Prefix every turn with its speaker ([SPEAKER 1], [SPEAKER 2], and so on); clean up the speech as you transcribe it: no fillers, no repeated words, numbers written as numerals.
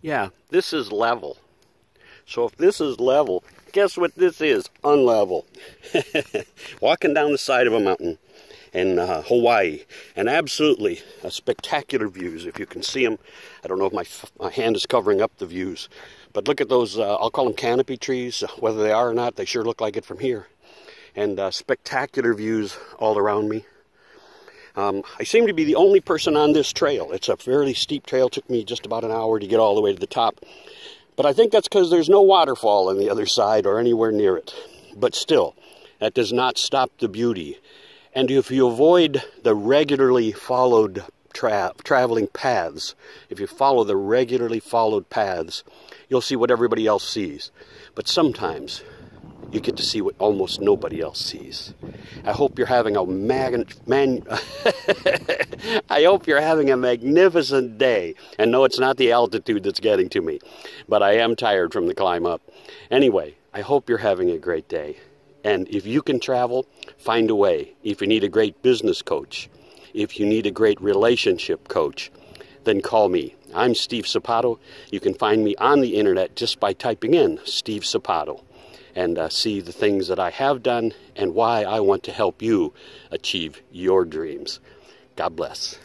[SPEAKER 1] Yeah, this is level. So if this is level, guess what this is? Unlevel. Walking down the side of a mountain in Hawaii, and absolutely spectacular views. If you can see them, I don't know if my hand is covering up the views, but look at those, I'll call them canopy trees. Whether they are or not, they sure look like it from here. And spectacular views all around me. I seem to be the only person on this trail. It's a fairly steep trail. It took me just about an hour to get all the way to the top. But I think that's because there's no waterfall on the other side or anywhere near it. But still, that does not stop the beauty. And if you avoid the regularly followed traveling paths, if you follow the regularly followed paths, you'll see what everybody else sees. But sometimes you get to see what almost nobody else sees. I hope you're having a I hope you're having a magnificent day. And no, it's not the altitude that's getting to me, but I am tired from the climb up. Anyway, I hope you're having a great day. And if you can travel, find a way. If you need a great business coach, if you need a great relationship coach, then call me. I'm Steve Sapato. You can find me on the internet just by typing in Steve Sapato, and see the things that I have done and why I want to help you achieve your dreams. God bless.